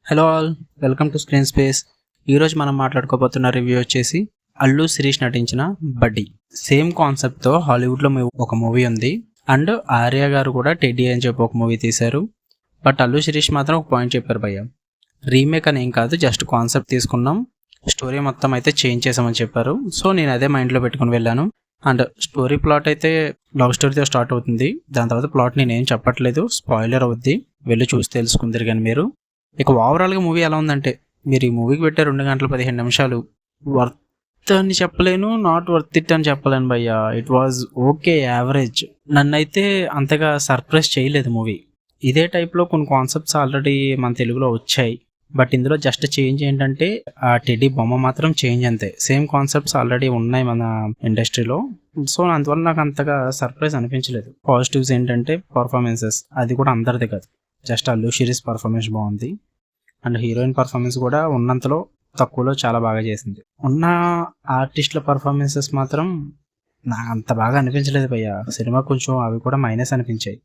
Hello all, welcome to screen space. ఈరోజు మనం మాట్లాడుకోబోతున్న review వచ్చేసి అల్లు శిరీష్ నటించిన బడ్డీ. సేమ్ కాన్సెప్ట్తో హాలీవుడ్లో ఒక మూవీ ఉంది అండ్ ఆర్య గారు కూడా టెడ్డీ అని చెప్పి ఒక మూవీ తీశారు. బట్ అల్లు శిరీష్ మాత్రం ఒక పాయింట్ చెప్పారు భయ్య, రీమేక్ అని ఏం కాదు, జస్ట్ కాన్సెప్ట్ తీసుకున్నాం, స్టోరీ మొత్తం అయితే చేంజ్ చేసామని చెప్పారు. సో నేను అదే మైండ్లో పెట్టుకుని వెళ్ళాను. అండ్ స్టోరీ ప్లాట్ అయితే లవ్ స్టోరీతో స్టార్ట్ అవుతుంది. దాని తర్వాత ప్లాట్ నేనేం చెప్పట్లేదు, స్పాయిలర్ అవుద్ది, వెళ్ళి చూసి తెలుసుకుందరు. కానీ మీరు ఇక ఓవరాల్గా మూవీ ఎలా ఉందంటే, మీరు ఈ మూవీకి పెట్టే 2 గంటల 15 నిమిషాలు వర్త్ అని చెప్పలేను, నాట్ వర్త్ ఇట్ అని చెప్పలేను భయ్య. It was okay, average. నన్నైతే అంతగా సర్ప్రైజ్ చేయలేదు మూవీ. ఇదే టైప్లో కొన్ని కాన్సెప్ట్స్ ఆల్రెడీ మన తెలుగులో వచ్చాయి, బట్ ఇందులో జస్ట్ చేంజ్ ఏంటంటే ఆ టెడ్డీ బొమ్మ మాత్రం చేంజ్, అంతే. సేమ్ కాన్సెప్ట్స్ ఆల్రెడీ ఉన్నాయి మన ఇండస్ట్రీలో. సో అందువల్ల నాకు అంతగా సర్ప్రైజ్ అనిపించలేదు. పాజిటివ్స్ ఏంటంటే పర్ఫార్మెన్సెస్, అది కూడా అందరిది కాదు, జస్ట్ అల్లు శిరీష్ పర్ఫార్మెన్స్ బాగుంది. అండ్ హీరోయిన్ పర్ఫార్మెన్స్ కూడా ఉన్నంతలో తక్కువలో చాలా బాగా చేసింది. ఉన్న ఆర్టిస్టుల పర్ఫార్మెన్సెస్ మాత్రం నాకు అంత బాగా అనిపించలేదు భయ్య. సినిమా కొంచెం అవి కూడా మైనస్ అనిపించాయి.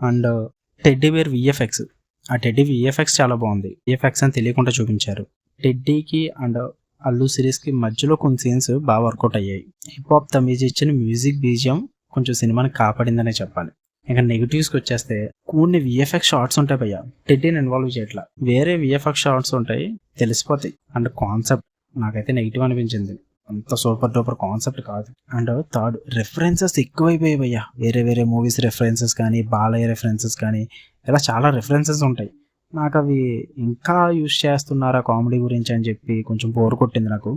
అండ్ టెడ్డీ బేర్ విఎఫ్ఎక్స్, ఆ టెడ్డీ విఎఫ్ఎక్స్ చాలా బాగుంది. విఎఫ్ఎక్స్ అని తెలియకుండా చూపించారు. టెడ్డీకి అండ్ అల్లు సిరీస్కి మధ్యలో కొన్ని సీన్స్ బాగా వర్కౌట్ అయ్యాయి. హిప్ హాప్ తమీజ్ ఇచ్చిన మ్యూజిక్ బీజియం కొంచెం సినిమాని కాపాడిందనే చెప్పాలి. ఇంకా నెగిటివ్స్కి వచ్చేస్తే కొన్ని విఎఫ్ఎక్స్ షార్ట్స్ ఉంటాయి భయ్య, టెడ్డీని ఇన్వాల్వ్ చేయట్లా, వేరే విఎఫ్ఎక్స్ షార్ట్స్ ఉంటాయి, తెలిసిపోతాయి. అండ్ కాన్సెప్ట్ నాకైతే నెగిటివ్ అనిపించింది, అంత సూపర్ డూపర్ కాన్సెప్ట్ కాదు. అండ్ థర్డ్, రెఫరెన్సెస్ ఎక్కువైపోయాయి భయ్య. వేరే మూవీస్ రెఫరెన్సెస్ కానీ, బాలయ్య రెఫరెన్సెస్ కానీ, ఇలా చాలా రెఫరెన్సెస్ ఉంటాయి. నాకు అవి ఇంకా యూజ్ చేస్తున్నారా కామెడీ గురించి అని చెప్పి కొంచెం బోర్ కొట్టింది నాకు.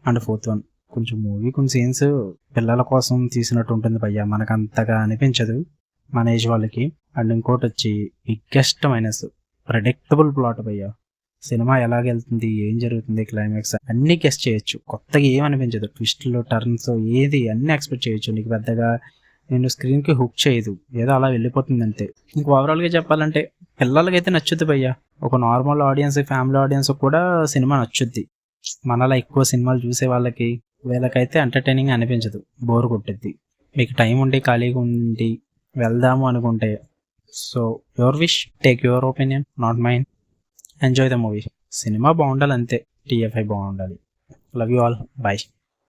అండ్ ఫోర్త్ వన్, కొంచెం మూవీ కొన్ని సీన్స్ పిల్లల కోసం తీసినట్టు ఉంటుంది భయ్య, మనకు అంతగా అనిపించదు మన ఏజ్ వాళ్ళకి. అండ్ ఇంకోటి వచ్చి బిగ్గెస్ట్ మైనస్, ప్రెడిక్టబుల్ ప్లాట్ భయ్య. సినిమా ఎలాగెళ్తుంది, ఏం జరుగుతుంది, క్లైమాక్స్ అన్నీ గెస్ట్ చేయొచ్చు, కొత్తగా ఏం అనిపించదు. ట్విస్ట్లు, టర్న్స్, ఏది అన్నీ ఎక్స్పెక్ట్ చేయొచ్చు. నీకు పెద్దగా నేను స్క్రీన్కి హుక్ చేయదు, ఏదో అలా వెళ్ళిపోతుంది అంతే. ఇంక ఓవరాల్గా చెప్పాలంటే పిల్లలకైతే నచ్చుద్ది భయ్య. ఒక నార్మల్ ఆడియన్స్, ఫ్యామిలీ ఆడియన్స్ కూడా సినిమా నచ్చుద్ది. మనలా ఎక్కువ సినిమాలు చూసే వాళ్ళకి వీళ్ళకైతే ఎంటర్టైనింగ్ అనిపించదు, బోర్ కొట్టుద్ది. మీకు టైం ఉండి ఖాళీగా ఉండి వెళ్దాము అనుకుంటే, so your wish, take your opinion, not mine. Enjoy the movie. సినిమా బాగుండాలి అంతే, టీఎఫ్ఐ బాగుండాలి. Love you all, bye.